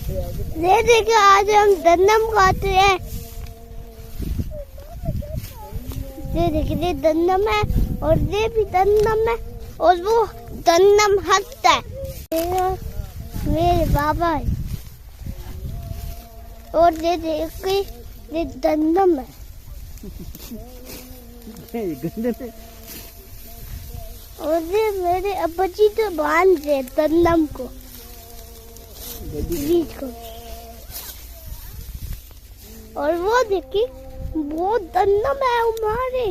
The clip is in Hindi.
ये देखिए आज हम दन्नम खाते हैं। ये देखिए ये दन्नम है और ये भी दन्नम है और वो दन्नम हंसता है। मेरे बाबा है और ये देखिए ये दन्नम है। और ये मेरे अब्बा जी तो बांध रहे दन्नम को बीच को। और वो देखिए वो दन्नम है हमारे।